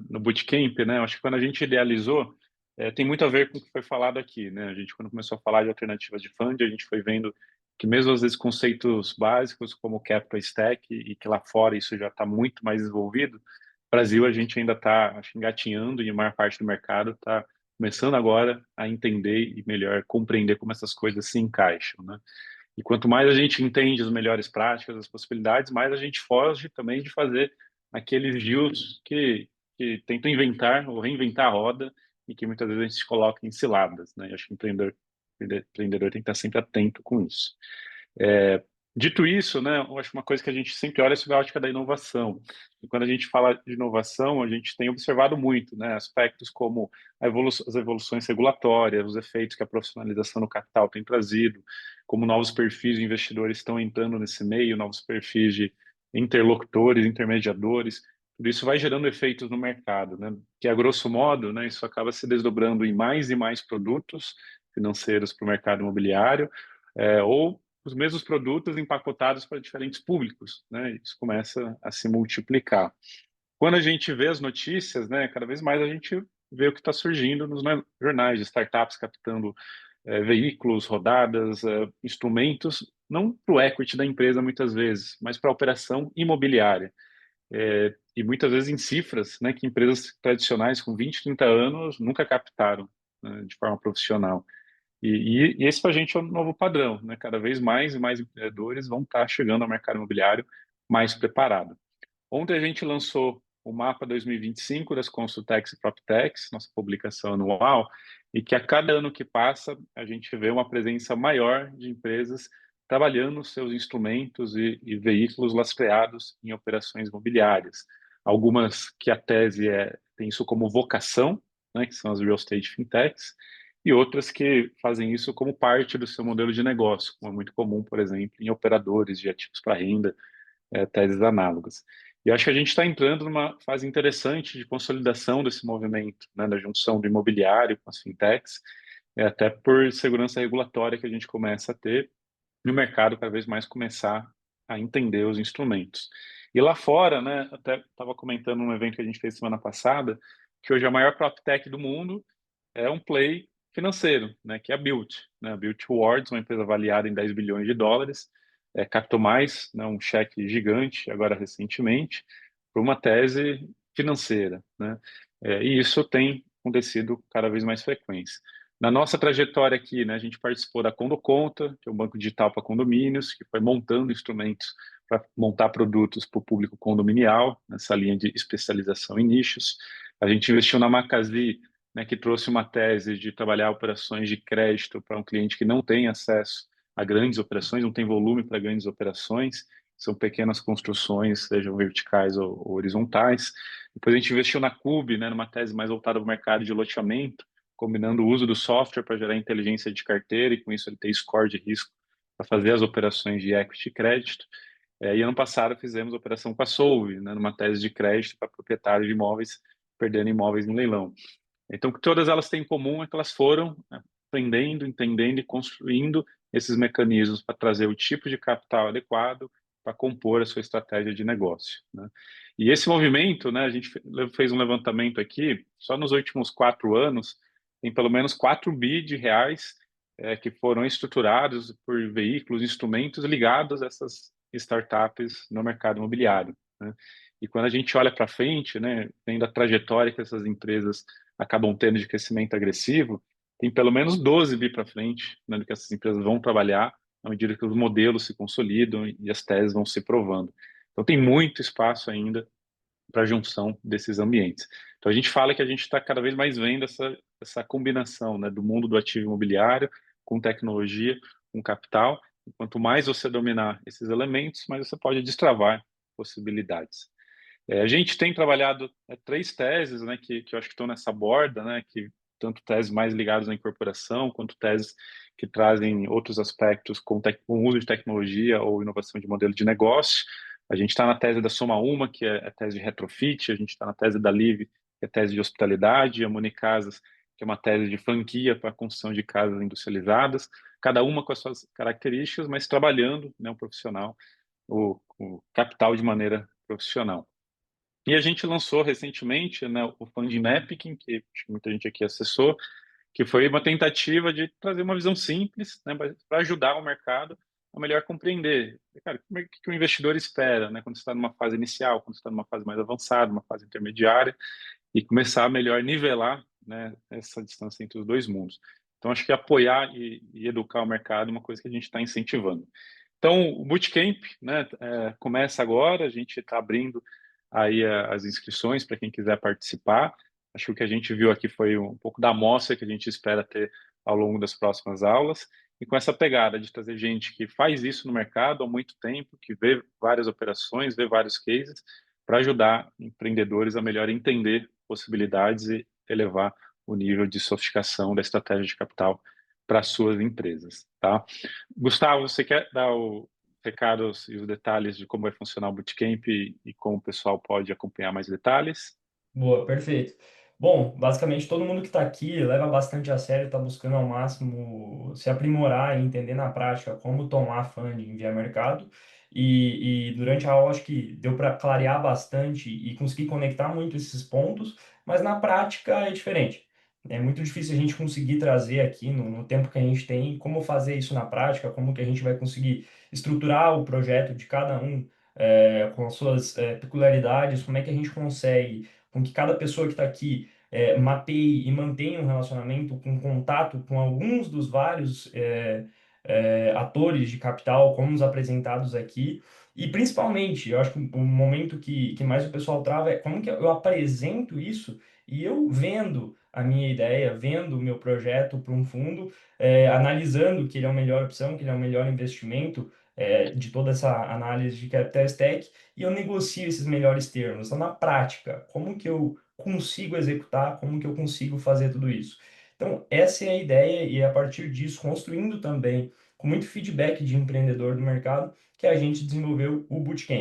no Bootcamp, né? Eu acho que quando a gente idealizou, tem muito a ver com o que foi falado aqui, né? A gente, quando começou a falar de alternativas de funding, a gente foi vendo que mesmo às vezes conceitos básicos como capital stack e que lá fora isso já está muito mais desenvolvido, no Brasil a gente ainda está, acho, engatinhando e a maior parte do mercado está começando agora a entender e melhor compreender como essas coisas se encaixam, né? E quanto mais a gente entende as melhores práticas, as possibilidades, mais a gente foge também de fazer aqueles deals que tentam inventar ou reinventar a roda e que muitas vezes a gente se coloca em ciladas, né? Eu acho que o empreendedor tem que estar sempre atento com isso. É, dito isso, né, eu acho que uma coisa que a gente sempre olha é sobre a ótica da inovação. E quando a gente fala de inovação, a gente tem observado muito, né, aspectos como as evoluções regulatórias, os efeitos que a profissionalização no capital tem trazido, como novos perfis de investidores estão entrando nesse meio, novos perfis de interlocutores, intermediadores. Tudo isso vai gerando efeitos no mercado, né, que a grosso modo, né, isso acaba se desdobrando em mais e mais produtos financeiros para o mercado imobiliário, ou os mesmos produtos empacotados para diferentes públicos, né? Isso começa a se multiplicar. Quando a gente vê as notícias, né, cada vez mais a gente vê o que está surgindo nos jornais de startups captando veículos, rodadas, instrumentos, não para o equity da empresa muitas vezes, mas para a operação imobiliária. E muitas vezes em cifras, né, que empresas tradicionais com 20, 30 anos nunca captaram, né, de forma profissional. E esse para a gente é um novo padrão, né? Cada vez mais e mais empreendedores vão estar chegando ao mercado imobiliário mais preparado. Ontem a gente lançou o mapa 2025 das Consultex e PropTechs, nossa publicação anual, e que a cada ano que passa a gente vê uma presença maior de empresas trabalhando seus instrumentos e veículos lastreados em operações imobiliárias. Algumas que a tese tem isso como vocação, né, que são as real estate fintechs, e outras que fazem isso como parte do seu modelo de negócio, como é muito comum, por exemplo, em operadores de ativos para renda, teses análogas. E acho que a gente está entrando numa fase interessante de consolidação desse movimento, né, da junção do imobiliário com as fintechs, até por segurança regulatória que a gente começa a ter, e o mercado cada vez mais começar a entender os instrumentos. E lá fora, né, até estava comentando num evento que a gente fez semana passada, que hoje a maior PropTech do mundo é um play financeiro, né, que é a Built, né, a Built Rewards, uma empresa avaliada em 10 bilhões de dólares, captou mais, né, um cheque gigante, agora recentemente, por uma tese financeira, né, e isso tem acontecido cada vez mais frequência. Na nossa trajetória aqui, né, a gente participou da Condoconta, que é um banco digital para condomínios, que foi montando instrumentos para montar produtos para o público condominial, nessa linha de especialização em nichos. A gente investiu na Macasi, né, que trouxe uma tese de trabalhar operações de crédito para um cliente que não tem acesso a grandes operações, não tem volume para grandes operações, são pequenas construções, sejam verticais ou horizontais. Depois a gente investiu na Cube, né, numa tese mais voltada para o mercado de loteamento, combinando o uso do software para gerar inteligência de carteira e com isso ele ter score de risco para fazer as operações de equity e crédito. E ano passado fizemos a operação com a Solve, né, numa tese de crédito para proprietários de imóveis perdendo imóveis no leilão. Então, o que todas elas têm em comum é que elas foram aprendendo, entendendo e construindo esses mecanismos para trazer o tipo de capital adequado para compor a sua estratégia de negócio, né? E esse movimento, né, a gente fez um levantamento aqui, só nos últimos 4 anos, tem pelo menos 4 bi de reais que foram estruturados por veículos, instrumentos ligados a essas startups no mercado imobiliário, né? E quando a gente olha para frente, né, vendo a trajetória que essas empresas acabam tendo de crescimento agressivo, tem pelo menos 12 bi para frente, né, do que essas empresas vão trabalhar à medida que os modelos se consolidam e as teses vão se provando. Então, tem muito espaço ainda para a junção desses ambientes. Então, a gente fala que a gente está cada vez mais vendo essa combinação, né, do mundo do ativo imobiliário com tecnologia, com capital. E quanto mais você dominar esses elementos, mais você pode destravar possibilidades. A gente tem trabalhado 3 teses, né, que eu acho que estão nessa borda, né, que tanto teses mais ligadas à incorporação, quanto teses que trazem outros aspectos com uso de tecnologia ou inovação de modelo de negócio. A gente está na tese da Soma Uma, que é a tese de retrofit, a gente está na tese da Live, que é a tese de hospitalidade, a Monicasas, que é uma tese de franquia para a construção de casas industrializadas, cada uma com as suas características, mas trabalhando, né, um profissional, o capital de maneira profissional. E a gente lançou recentemente, né, o Fund Mapping, que acho que muita gente aqui acessou, que foi uma tentativa de trazer uma visão simples, né, para ajudar o mercado a melhor compreender, cara, como é que o investidor espera, né, quando está numa fase inicial, quando está numa fase mais avançada, uma fase intermediária, e começar a melhor nivelar, né, essa distância entre os dois mundos. Então, acho que apoiar e educar o mercado é uma coisa que a gente está incentivando. Então, o Bootcamp, né, começa agora, a gente está abrindo aí as inscrições para quem quiser participar. Acho que o que a gente viu aqui foi um pouco da amostra que a gente espera ter ao longo das próximas aulas, e com essa pegada de trazer gente que faz isso no mercado há muito tempo, que vê várias operações, vê vários cases, para ajudar empreendedores a melhor entender possibilidades e elevar o nível de sofisticação da estratégia de capital para suas empresas, tá? Gustavo, você quer dar os recados e os detalhes de como vai funcionar o Bootcamp e como o pessoal pode acompanhar mais detalhes? Boa, perfeito. Bom, basicamente todo mundo que está aqui leva bastante a sério, está buscando ao máximo se aprimorar e entender na prática como tomar funding via mercado. E durante a aula acho que deu para clarear bastante e conseguir conectar muito esses pontos, mas na prática é diferente. É muito difícil a gente conseguir trazer aqui no tempo que a gente tem como fazer isso na prática, como que a gente vai conseguir estruturar o projeto de cada um com as suas peculiaridades, como é que a gente consegue com que cada pessoa que está aqui mapeie e mantenha um relacionamento com contato com alguns dos vários atores de capital, como os apresentados aqui. E principalmente, eu acho que o momento que mais o pessoal trava é como que eu apresento isso e eu vendo a minha ideia, vendo o meu projeto para um fundo, analisando que ele é a melhor opção, que ele é o melhor investimento de toda essa análise de capital stack, e eu negocio esses melhores termos. Então, na prática, como que eu consigo executar, como que eu consigo fazer tudo isso? Então, essa é a ideia, e é a partir disso, construindo também, com muito feedback de empreendedor do mercado, que a gente desenvolveu o Bootcamp.